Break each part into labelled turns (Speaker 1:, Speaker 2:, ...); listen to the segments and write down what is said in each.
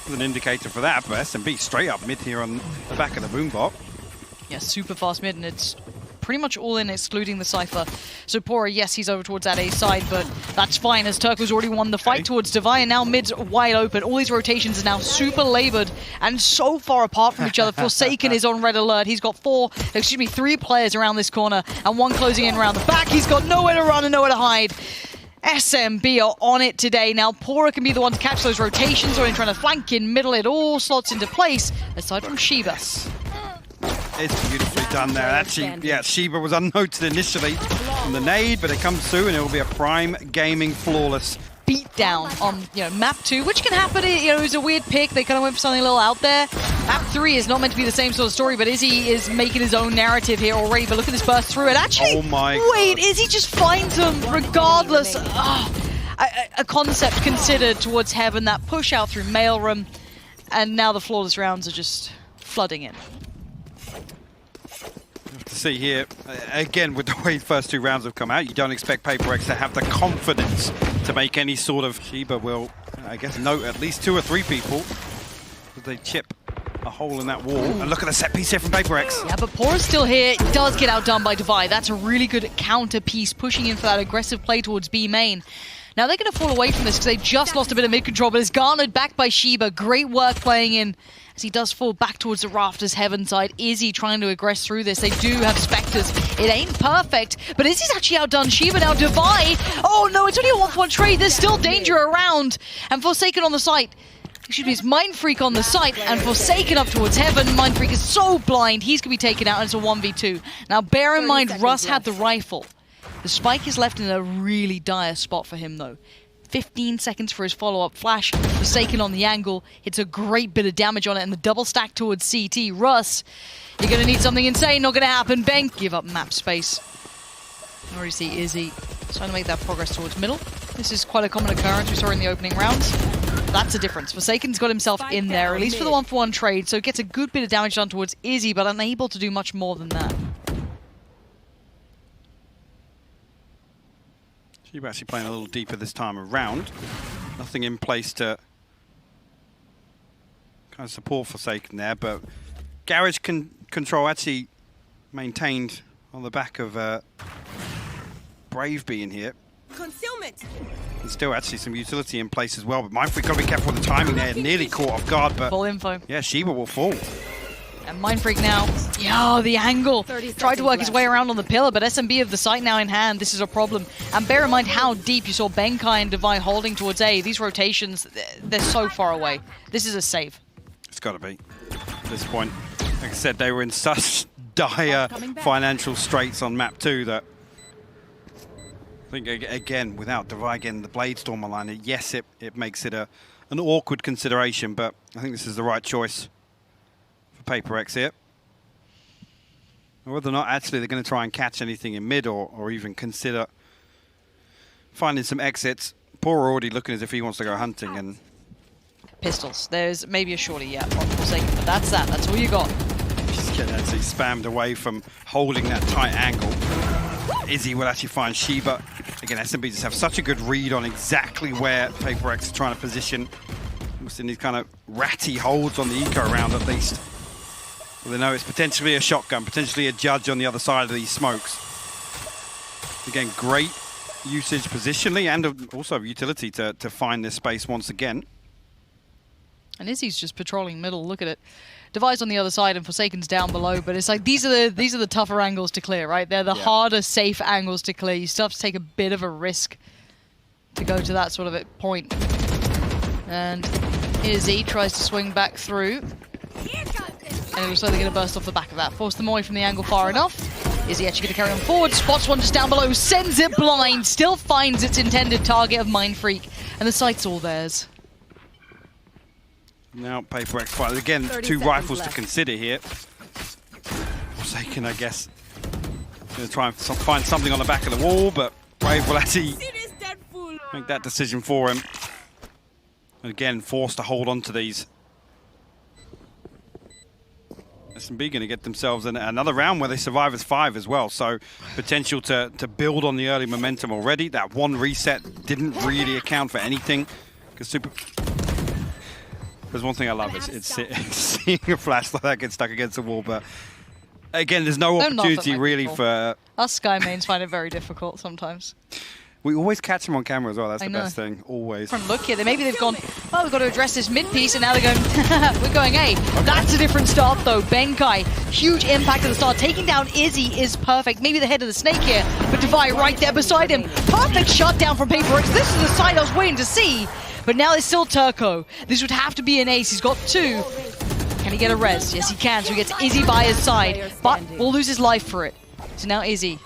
Speaker 1: an indicator for that, but SMB straight up mid here on the back of the boombox.
Speaker 2: Yeah, super fast mid, and it's pretty much all in, excluding the Cypher. So pAura, yes, he's over towards that A side, but that's fine, as Turko's already won the fight towards Divide, and now mid's wide open. All these rotations are now super labored and so far apart from each other. Forsaken is on red alert. He's got three players around this corner, and one closing in around the back. He's got nowhere to run and nowhere to hide. SMB are on it today. Now pAura can be the one to catch those rotations, or in trying to flank in middle. It all slots into place, aside from shiba.
Speaker 1: It's beautifully done there. Actually, yeah, shiba was unnoted initially from the nade, but it comes through and it will be a prime gaming flawless
Speaker 2: beat down on map 2, which can happen. It was a weird pick. They kind of went for something a little out there. Map 3 is not meant to be the same sort of story, but Izzy is making his own narrative here already. But look at this burst through it. Actually,
Speaker 1: oh my
Speaker 2: wait,
Speaker 1: God.
Speaker 2: Izzy just finds him regardless. A concept considered towards heaven, that push out through mailroom, and now the flawless rounds are just flooding in.
Speaker 1: To see here, again, with the way the first 2 rounds have come out, you don't expect pAura to have the confidence to make any sort of... Shiba will, I guess, note at least 2 or 3 people as they chip a hole in that wall. And look at the set piece here from pAura.
Speaker 2: Yeah, but pAura's still here. Does get outdone by Divide. That's a really good counter piece, pushing in for that aggressive play towards B main. Now they're going to fall away from this because they just lost a bit of mid control, but it's garnered back by Shiba. Great work playing in as he does fall back towards the rafters heaven side. Izzy trying to aggress through this. They do have Spectres. It ain't perfect, but Izzy's actually outdone Shiba now. Divide. Oh no, it's only a 1-1 trade. There's still danger around. And Forsaken on the site. Excuse me, it's mindfreak on the site, and Forsaken up towards heaven. Mindfreak is so blind, he's going to be taken out, and it's a 1v2. Now bear in mind, Russ had the rifle. The spike is left in a really dire spot for him, though. 15 seconds for his follow-up flash. Forsaken on the angle. It's a great bit of damage on it, and the double stack towards CT. Russ, you're going to need something insane. Not going to happen. Ben, give up map space. I already see Izzy trying to make that progress towards middle. This is quite a common occurrence we saw in the opening rounds. That's the difference. Forsaken's got himself in there, at least for the 1-for-1 trade, so gets a good bit of damage done towards Izzy, but unable to do much more than that.
Speaker 1: You're actually playing a little deeper this time around. Nothing in place to kind of support Forsaken there, but Gares control actually maintained on the back of Brave being here.
Speaker 3: Concealment.
Speaker 1: And still actually some utility in place as well, but mindfreak got to be careful with the timing there. Nearly caught off guard, but
Speaker 2: full info.
Speaker 1: Yeah, Shiba will fall.
Speaker 2: And mindfreak now. Yo, the angle. Tried to work his way around on the pillar, but SMB have the site now in hand. This is a problem. And bear in mind how deep you saw Benkai and Divide holding towards A. These rotations, they're so far away. This is a save.
Speaker 1: It's got to be at this point. Like I said, they were in such dire financial straits on map 2 that I think, again, without Divide getting the Bladestorm online, yes, it makes it an awkward consideration, but I think this is the right choice for pAura here. Whether or not actually they're going to try and catch anything in mid or even consider finding some exits. pAura already looking as if he wants to go hunting and...
Speaker 2: Pistols. There's maybe a shorty, yeah, on Forsaken, but that's that. That's all you got.
Speaker 1: Just getting actually spammed away from holding that tight angle. Izzy will actually find Shiba. Again, SMB just have such a good read on exactly where pAura is trying to position. Almost in these kind of ratty holds on the eco round at least. Well, they know it's potentially a shotgun, potentially a judge on the other side of these smokes. Again, great usage positionally and also utility to find this space once again.
Speaker 2: And Izzy's just patrolling middle. Look at it. Divide's on the other side and Forsaken's down below, but it's like these are the tougher angles to clear, right? They're the harder, safe angles to clear. You still have to take a bit of a risk to go to that sort of point. And Izzy tries to swing back through. And it looks like they're going to burst off the back of that. Force them away from the angle far enough. Izzy actually going to carry on forward. Spots one just down below. Sends it blind. Still finds its intended target of Mindfreak. And the site's all theirs.
Speaker 1: Now pAura fire. Again, 2 rifles to consider here. Forsaken, I guess, going to try and find something on the back of the wall, but Brave will actually make that decision for him. And again, forced to hold on to these. SMB going to get themselves in another round where they survive as 5 as well. So potential to build on the early momentum already. That 1 reset didn't really account for anything because There's one thing I love, it's seeing a flash like that get stuck against the wall, but again, there's no opportunity really for...
Speaker 2: Us Sky mains find it very difficult sometimes.
Speaker 1: We always catch them on camera as well, that's the best thing, always.
Speaker 2: From look here, maybe they've gone, oh, we've got to address this mid-piece, and now they're going, we're going A. Okay. That's a different start though. Benkai, huge impact at the start. Taking down Izzy is perfect. Maybe the head of the snake here, but Divide right there beside him. Perfect shutdown from pAura. This is the side I was waiting to see. But now there's still Turko. This would have to be an ace. He's got 2. Can he get a res? Yes, he can. So he gets Izzy by his side, but will lose his life for it. So now Izzy.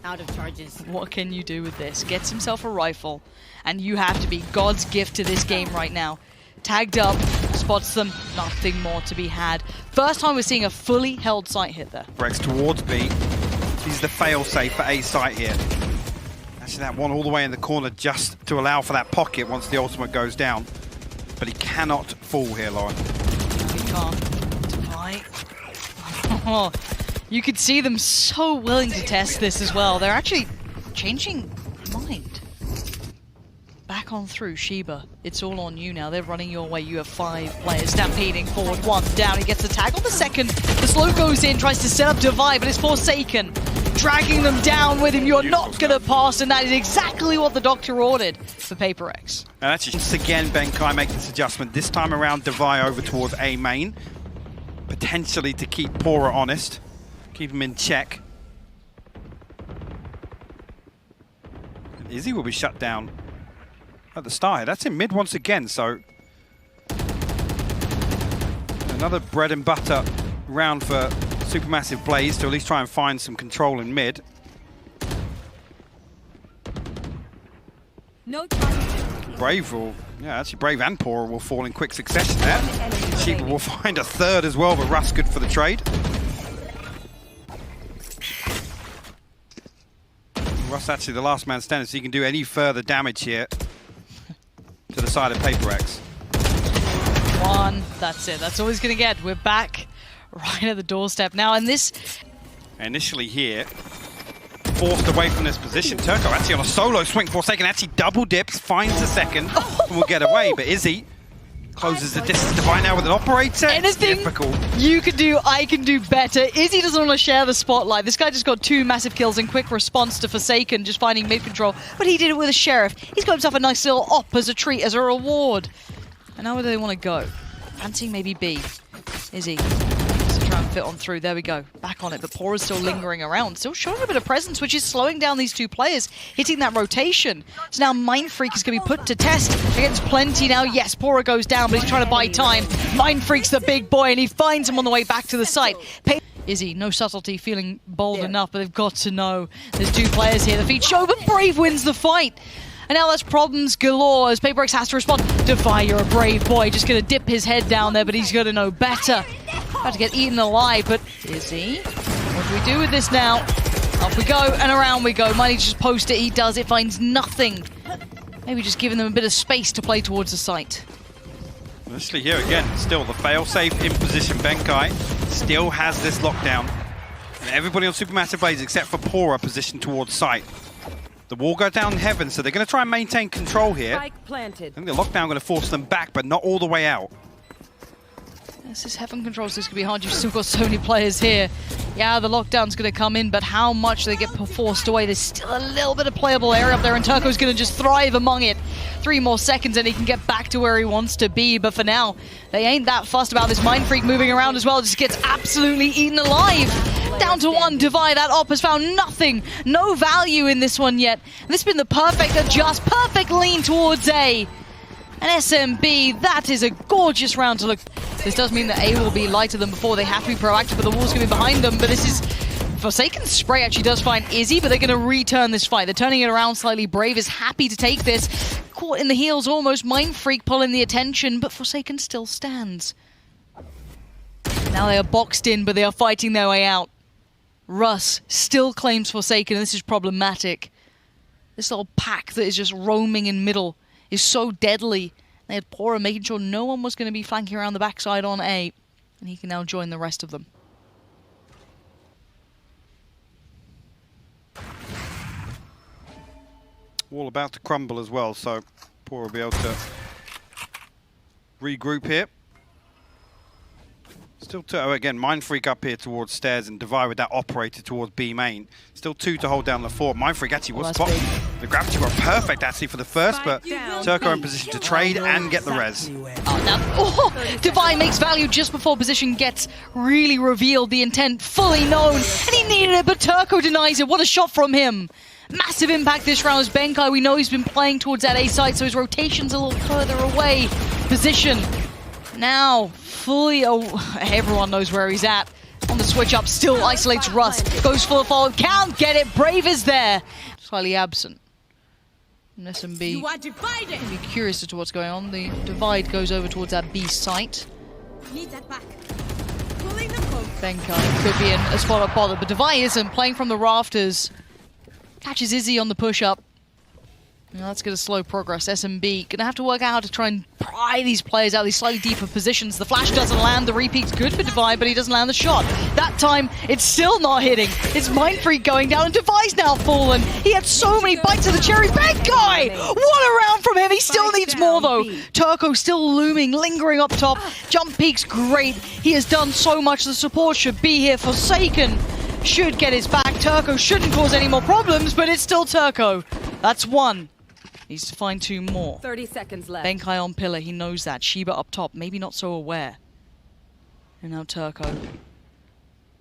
Speaker 3: Out of charges.
Speaker 2: What can you do with this? Gets himself a rifle, and you have to be God's gift to this game right now. Tagged up, spots them, nothing more to be had. First time we're seeing a fully held site hit there.
Speaker 1: Brex towards B. He's the fail-safe for A site here. Actually, that one all the way in the corner just to allow for that pocket once the ultimate goes down. But he cannot fall here, Lauren.
Speaker 2: No, he can't. Divide. Oh, you could see them so willing to test this as well. They're actually changing mind. Back on through, Shiba. It's all on you now. They're running your way. You have 5 players stampeding forward. 1 down. He gets the tag on the second. The slow goes in, tries to set up Divide, but it's Forsaken. Dragging them down with him. You're not going to pass, and that is exactly what the doctor ordered for pAura.
Speaker 1: And actually, once again, Benkai make this adjustment. This time around, Divide over towards A main. Potentially to keep pAura honest. Keep him in check. And Izzy will be shut down at the start. That's in mid once again, so another bread and butter round for Supermassive Blaze to at least try and find some control in mid.
Speaker 3: No time.
Speaker 1: Brave will, yeah, actually Brave and pAura will fall in quick succession there. Shiba will find a 3rd as well, but Russ good for the trade. Russ actually the last man standing, so he can do any further damage here to the side of pAura.
Speaker 2: 1, that's it. That's all he's going to get. We're back right at the doorstep now, and this...
Speaker 1: Initially here, forced away from this position. Turko actually on a solo swing. Forsaken actually double dips, finds a second, and will get away. But Izzy closes the distance. Divide now with an operator.
Speaker 2: Anything
Speaker 1: difficult.
Speaker 2: You can do, I can do better. Izzy doesn't want to share the spotlight. This guy just got 2 massive kills in quick response to Forsaken, just finding mid-control. But he did it with a Sheriff. He's got himself a nice little op as a treat, as a reward. And now where do they want to go? Fancy maybe B. Izzy. Try and fit on through. There we go. Back on it, but pAura's still lingering around. Still showing a bit of presence, which is slowing down these 2 players, hitting that rotation. So now mindfreak is going to be put to test against Plenty now. Yes, pAura goes down, but he's trying to buy time. mindfreak's the big boy, and he finds him on the way back to the site. Izzy, no subtlety, feeling bold enough, but they've got to know there's 2 players here. The feed show, but Brave wins the fight. And now that's problems galore as pAura has to respond. Defy, you're a brave boy. Just going to dip his head down there, but he's going to know better. About to get eaten alive, but Izzy, what do we do with this now? Up we go, and around we go. Might he just post it? He does. It finds nothing. Maybe just giving them a bit of space to play towards the site.
Speaker 1: Initially here again, still the fail-safe in position. Benkai still has this lockdown. And everybody on Supermassive Blaze except for pAura positioned towards site. The wall goes down in heaven, so they're going to try and maintain control here. I think the lockdown going to force them back, but not all the way out.
Speaker 2: This is heaven control, so this could be hard. You've still got so many players here. Yeah, the lockdown's going to come in, but how much they get forced away? There's still a little bit of playable area up there, and Turko's going to just thrive among it. 3 more seconds, and he can get back to where he wants to be. But for now, they ain't that fussed about this mindfreak moving around as well. Just gets absolutely eaten alive. Down to 1, Divide. That op has found nothing. No value in this one yet. And this has been the perfect adjust, perfect lean towards A. And SMB, that is a gorgeous round to look. This does mean that A will be lighter than before. They have to be proactive, but the wall's going to be behind them. But this is... Forsaken's spray actually does find Izzy, but they're going to return this fight. They're turning it around slightly. Brave is happy to take this. Caught in the heels almost. mindfreak pulling the attention, but Forsaken still stands. Now they are boxed in, but they are fighting their way out. Russ still claims Forsaken, and this is problematic. This little pack that is just roaming in middle is so deadly. They had pAura making sure no one was going to be flanking around the backside on A, and he can now join the rest of them. Wall
Speaker 1: about to crumble as well, so pAura will be able to regroup here. Still two, again, mindfreak up here towards stairs and Divide with that operator towards B main. Still 2 to hold down the fort. Mindfreak actually was spot. The gravity were perfect actually for the first, but Turko in position to trade and get the res.
Speaker 2: Divide makes value just before position gets really revealed, the intent fully known, and he needed it, but Turko denies it. What a shot from him. Massive impact this round as Benkai. We know he's been playing towards that A side, so his rotation's a little further away. Position now fully, everyone knows where he's at. On the switch up, still isolates Russ. Goes for the forward, can't get it. Brave is there. Slightly absent. And SMB be curious as to what's going on. The Divide goes over towards that B site. Benkai could be in a spot up bother, but Divide isn't. Playing from the rafters. Catches Izzy on the push-up. Now that's going to slow progress. SMB going to have to work out how to try and pry these players out of these slightly deeper positions. The flash doesn't land. The repeat's good for Divide, but he doesn't land the shot. That time, it's still not hitting. It's mindfreak going down, and Divide's now fallen. He had so many bites of the cherry. Benkai! What a round from him. He still needs more, though. Turko still looming, lingering up top. Jump peak's great. He has done so much. The support should be here. Forsaken should get his back. Turko shouldn't cause any more problems, but it's still Turko. That's 1. Needs to find 2 more.
Speaker 3: 30 seconds left.
Speaker 2: Benkai on pillar, he knows that. Shiba up top, maybe not so aware. And now Turko.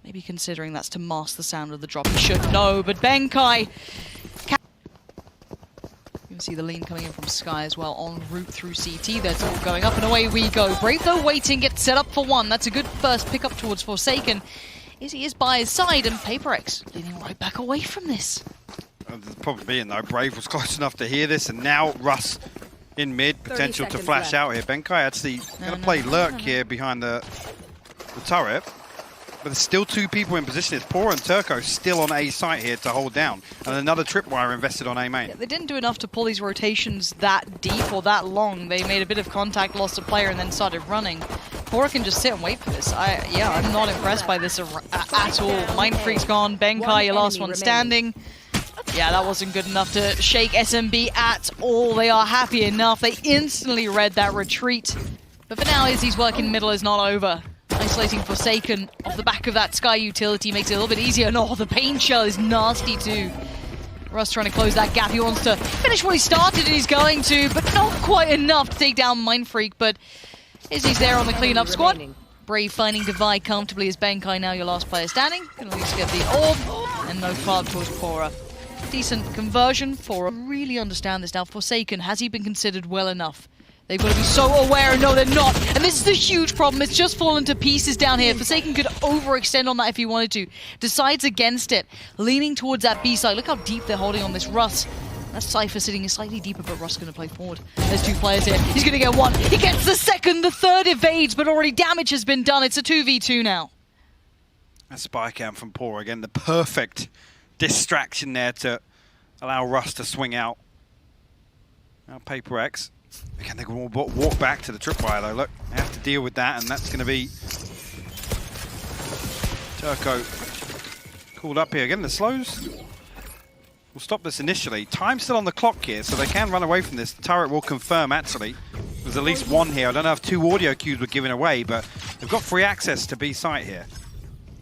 Speaker 2: Maybe considering that's to mask the sound of the drop. He should know, but Benkai... You can see the lean coming in from Sky as well, en route through CT. That's all going up and away we go. Brave though waiting, gets set up for 1. That's a good first pick up towards Forsaken. Izzy is by his side, and pAurax leaning right back away from this.
Speaker 1: The problem being though, Brave was close enough to hear this, and now Russ in mid, potential to flash out here. Benkai actually going to play lurk here behind the turret, but there's still 2 people in position. It's pAura and Turko still on A site here to hold down, and another tripwire invested on A main.
Speaker 2: Yeah, they didn't do enough to pull these rotations that deep or that long. They made a bit of contact, lost a player, and then started running. pAura can just sit and wait for this. I'm not impressed by this at all. Mindfreak's gone. Benkai, your last one standing. Yeah, that wasn't good enough to shake SMB at all. They are happy enough. They instantly read that retreat. But for now, Izzy's work in middle is not over. Isolating Forsaken off the back of that Sky utility makes it a little bit easier. No, the pain shell is nasty too. Russ trying to close that gap. He wants to finish what he started, and he's going to, but not quite enough to take down Mindfreak. But Izzy's there on the cleanup squad. Brave finding Divide comfortably as Benkai now your last player standing. Can at least get the orb, and no far towards pAura. Decent conversion for really understand this now. Forsaken, has he been considered well enough? They've got to be so aware, and no, they're not. And this is the huge problem. It's just fallen to pieces down here. Forsaken could overextend on that if he wanted to. Decides against it, leaning towards that B side. Look how deep they're holding on this Russ. That Cypher sitting is slightly deeper, but Russ is going to play forward. There's 2 players here. He's going to get 1. He gets the second. The third evades, but already damage has been done. It's a 2v2 now.
Speaker 1: A spy cam from pAura again. The perfect distraction there to allow Russ to swing out. Now pAurax. Again, they can walk back to the tripwire though. Look, they have to deal with that, and that's going to be Turko called up here. Again, the slows will stop this initially. Time's still on the clock here, so they can run away from this. The turret will confirm, actually. There's at least 1 here. I don't know if 2 audio cues were given away, but they've got free access to B site here.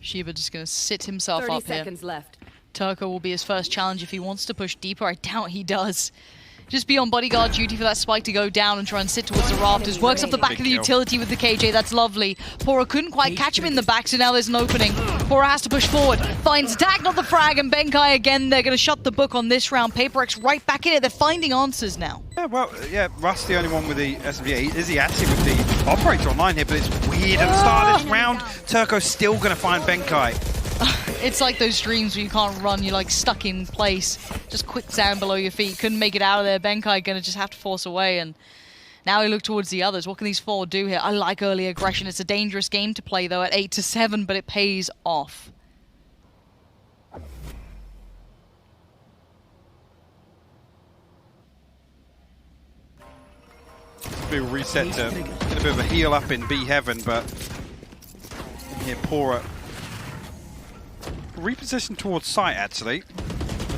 Speaker 2: Shiba just going to sit himself
Speaker 3: 30
Speaker 2: up here.
Speaker 3: seconds left.
Speaker 2: Turko will be his first challenge if he wants to push deeper. I doubt he does. Just be on bodyguard duty for that spike to go down and try and sit towards the rafters. Works off the back of the utility with the KJ, that's lovely. pAura couldn't quite catch him in the back, so now there's an opening. pAura has to push forward, finds attack, not the frag, and Benkai again, they're going to shut the book on this round. pAurax right back in it, they're finding answers now.
Speaker 1: Yeah, well, yeah, Russ the only one with the SMG. Izzy actually with the operator online here, but it's weird at the start of this round. Turko's still going to find Benkai.
Speaker 2: It's like those streams where you can't run, you're like stuck in place. Just quicksand below your feet. Couldn't make it out of there. Benkai gonna just have to force away, and now he look towards the others. What can these 4 do here? I like early aggression. It's a dangerous game to play though at 8-7, but it pays off.
Speaker 1: Be reset to get a bit of a heal up in B heaven, but here pAura reposition towards site actually.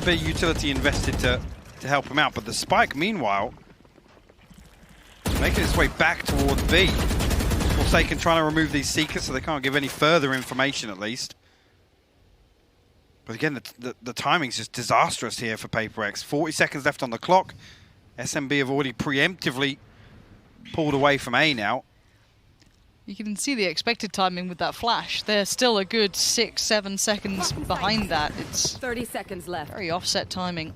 Speaker 1: A bit of utility invested to help him out, but the spike meanwhile making its way back towards B. Forsaken trying to remove these Seekers so they can't give any further information at least. But again, the timing's just disastrous here for pAura. 40 seconds left on the clock. SMB have already preemptively pulled away from A now.
Speaker 2: You can see the expected timing with that flash. They're still a good 6-7 seconds behind that. It's
Speaker 3: 30 seconds left.
Speaker 2: very offset timing.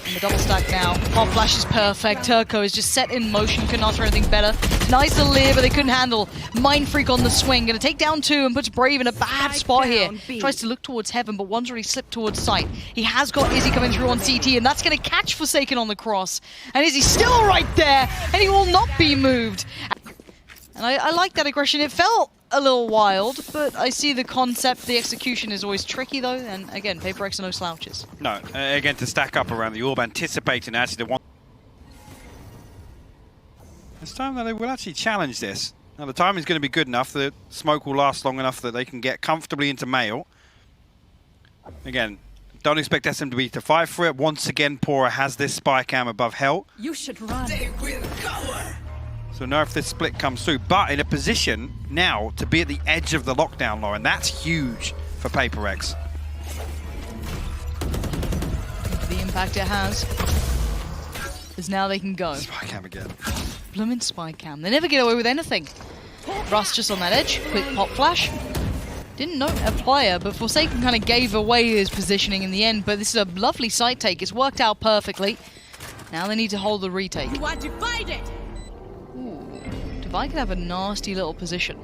Speaker 2: And the double stack now. Pop flash is perfect. Turko is just set in motion. Couldn't ask for anything better. Nice little leer, but they couldn't handle. Mindfreak on the swing. Going to take down 2 and puts Brave in a bad spot here. Tries to look towards heaven, but one's already slipped towards sight. He has got Izzy coming through on CT, and that's going to catch Forsaken on the cross. And Izzy's still right there, and he will not be moved. And I like that aggression. It felt a little wild, but I see the concept. The execution is always tricky, though. And again, pAura are no slouches.
Speaker 1: No, again, to stack up around the orb, anticipating actually the one. It's time that they will actually challenge this. Now, the timing is going to be good enough. The smoke will last long enough that they can get comfortably into Mail. Again, don't expect SMB to fight for it. Once again, pAura has this spy cam above Hell.
Speaker 3: You should run.
Speaker 1: So know if this split comes through, but in a position now to be at the edge of the lockdown, Lauren. That's huge for pAura.
Speaker 2: The impact it has is now they can go.
Speaker 1: Spy cam again.
Speaker 2: Bloomin' spy cam. They never get away with anything. Russ just on that edge. Quick pop flash. Didn't note a player, but Forsaken kind of gave away his positioning in the end. But this is a lovely side take. It's worked out perfectly. Now they need to hold the retake.
Speaker 3: You are divided.
Speaker 2: Divide could have a nasty little position.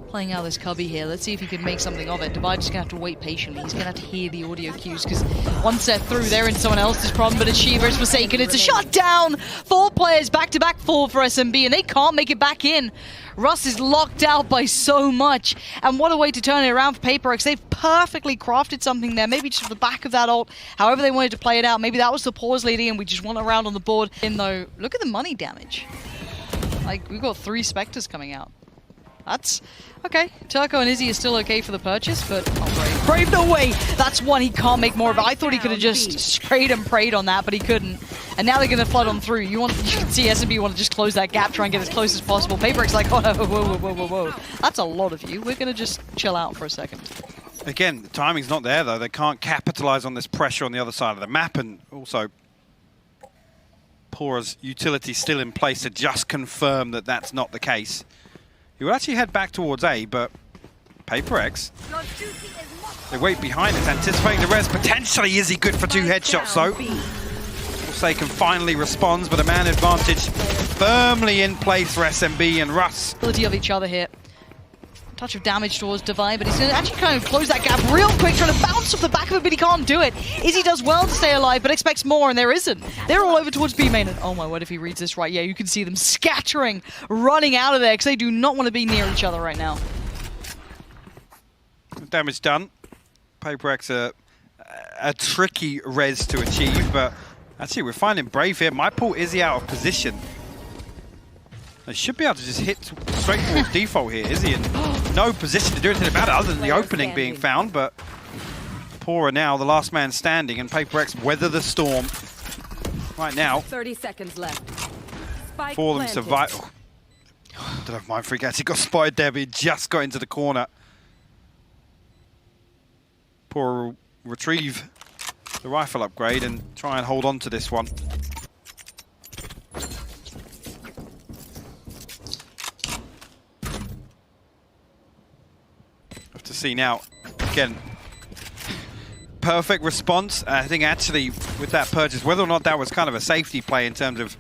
Speaker 2: Playing out this cubby here. Let's see if he can make something of it. Divide's just going to have to wait patiently. He's going to have to hear the audio cues because once they're through, they're in someone else's problem. But it's Shiba, it's Forsaken, it's a shutdown! 4 players back-to-back fall for SMB, and they can't make it back in. Russ is locked out by so much. And what a way to turn it around for pAura. They've perfectly crafted something there. Maybe just off the back of that ult. However they wanted to play it out. Maybe that was the pause leading and we just want a round on the board. And though, look at the money damage. Like, we've got 3 Spectres coming out. That's okay. Turko and Izzy are still okay for the purchase, but oh, Brave, no way! That's one he can't make more of. I thought he could have just sprayed and prayed on that, but he couldn't. And now they're going to flood on through. You can see SMB want to just close that gap, try and get as close as possible. pAura's like, oh, whoa. That's a lot of you. We're going to just chill out for a second.
Speaker 1: Again, the timing's not there, though. They can't capitalize on this pressure on the other side of the map, and also pAura's utility still in place to just confirm that that's not the case. He will actually head back towards A, but pAura, they wait behind it, anticipating the res. Potentially Izzy good for 2 headshots, though. Forsaken finally responds, but a man advantage firmly in place for SMB and russ.
Speaker 2: Ability of each other here. Touch of damage towards Divide, but he's going to actually kind of close that gap real quick, trying to bounce off the back of it, but he can't do it. Izzy does well to stay alive, but expects more, and there isn't. They're all over towards B main, and oh my word, if he reads this right, yeah, you can see them scattering, running out of there, because they do not want to be near each other right now.
Speaker 1: Damage done. pAura a tricky res to achieve, but actually we're finding Brave here. Might pull Izzy out of position. They should be able to just hit straight towards default here. Izzy in no position to do anything about it other than the opening being found, but pAura now the last man standing, and pAura weather the storm right now.
Speaker 3: 30 seconds left. Spike
Speaker 1: For them
Speaker 3: planted.
Speaker 1: survive. Oh. I don't know if mindfreak actually got spotted there, but he just got into the corner. pAura will retrieve the rifle upgrade and try and hold on to this one. To see now, again, perfect response. I think actually with that purchase, whether or not that was kind of a safety play in terms of...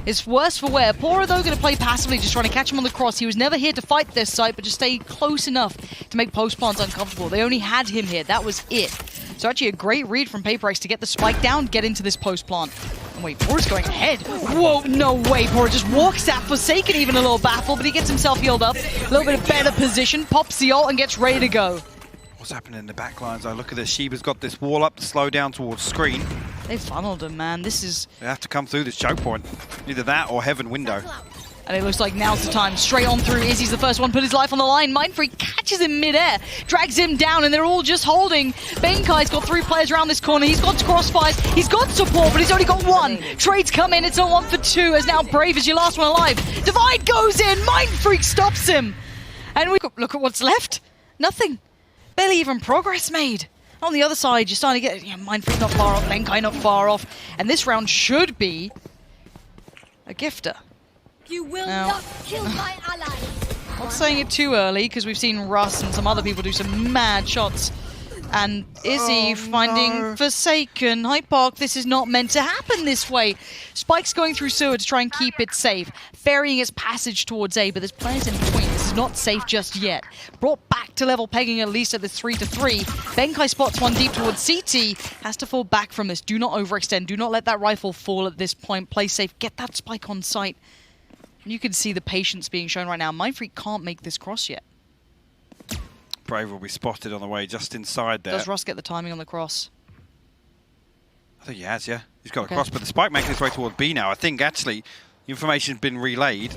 Speaker 2: It's worse for wear. pAura, though, going to play passively, just trying to catch him on the cross. He was never here to fight this site, but just stay close enough to make post plants uncomfortable. They only had him here. That was it. So actually a great read from pAura to get the spike down, get into this post plant. And wait, pAura's going ahead. Whoa, no way. pAura just walks at Forsaken, even a little baffled, but he gets himself healed up. A little bit of better position, pops the ult and gets ready to go.
Speaker 1: What's happening in the back lines? Oh, look at this. Shiba's got this wall up to slow down towards screen.
Speaker 2: They funneled him, man. This is...
Speaker 1: They have to come through this choke point. Either that or heaven window.
Speaker 2: And it looks like now's the time. Straight on through. Izzy's the first one, put his life on the line. mindfreak catches him mid-air, drags him down, and they're all just holding. Benkai's got 3 players around this corner. He's got crossfires. He's got support, but he's only got 1. Trades come in. It's a 1 for 2, as now Brave is your last one alive. Divide goes in. mindfreak stops him. And we look at what's left. Nothing. Barely even progress made. On the other side, you're starting to get mindfreak not far off, Benkai not far off. And this round should be a gifter.
Speaker 4: You will
Speaker 2: Now,
Speaker 4: not kill my ally.
Speaker 2: Not saying it too early, because we've seen Russ and some other people do some mad shots. And Izzy finding Forsaken. hypoc, this is not meant to happen this way. Spike's going through sewer to try and keep it safe, ferrying its passage towards A, but there's players in between. This is not safe just yet. Brought back to level pegging at least at this 3-3. Benkai spots one deep towards CT, has to fall back from this. Do not overextend, do not let that rifle fall at this point. Play safe, get that spike on site. You can see the patience being shown right now. mindfreak can't make this cross yet.
Speaker 1: Brave will be spotted on the way just inside there.
Speaker 2: Does Russ get the timing on the cross?
Speaker 1: I think he has, yeah. He's got a cross, but the spike making his way towards B now. I think actually the information's been relayed.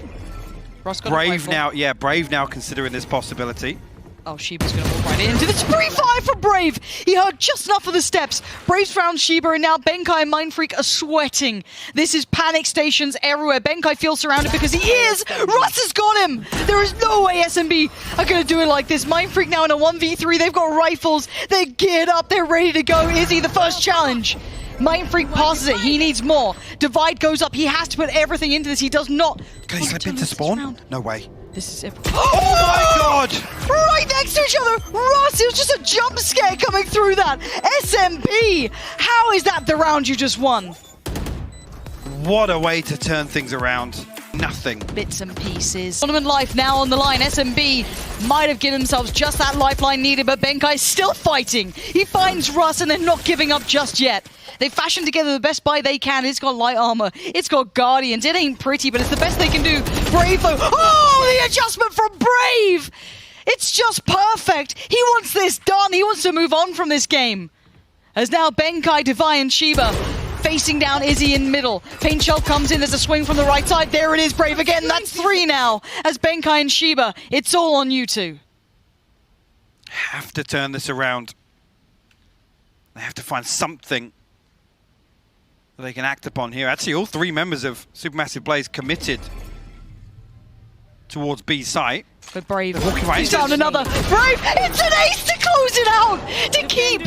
Speaker 2: Russ got
Speaker 1: Brave now, yeah, Brave now considering this possibility.
Speaker 2: Oh, Shiba's going to walk right into this free fire for Brave. He heard just enough of the steps. Brave's found Shiba, and now Benkai and mindfreak are sweating. This is panic stations everywhere. Benkai feels surrounded because he is. Russ has got him. There is no way SMB are going to do it like this. mindfreak now in a 1v3. They've got rifles. They're geared up. They're ready to go. Izzy, the first challenge. mindfreak passes it. He needs more. Divide goes up. He has to put everything into this. He does not.
Speaker 1: Can he slip into spawn? No way.
Speaker 2: This is it.
Speaker 1: Oh my god!
Speaker 2: Right next to each other! Russ, it was just a jump scare coming through that! SMP! How is that the round you just won?
Speaker 1: What a way to turn things around. Nothing.
Speaker 2: Bits and pieces. Tournament life now on the line. SMB might have given themselves just that lifeline needed, but Benkai's still fighting. He finds Russ and they're not giving up just yet. They fashioned together the best buy they can. It's got light armor. It's got guardians. It ain't pretty, but it's the best they can do. Brave though. Oh, the adjustment from Brave! It's just perfect. He wants this done. He wants to move on from this game. As now Benkai, Divine, and Shiba facing down Izzy in middle. Pain Shell comes in. There's a swing from the right side. There it is, Brave again. That's 3 now. As Benkai and Shiba, it's all on you two.
Speaker 1: Have to turn this around. They have to find something that they can act upon here. Actually, all 3 members of Supermassive Blaze committed towards B site.
Speaker 2: But Brave,
Speaker 1: Walking right
Speaker 2: he's
Speaker 1: into
Speaker 2: found
Speaker 1: this.
Speaker 2: another. Brave, it's an ace to close it out, to keep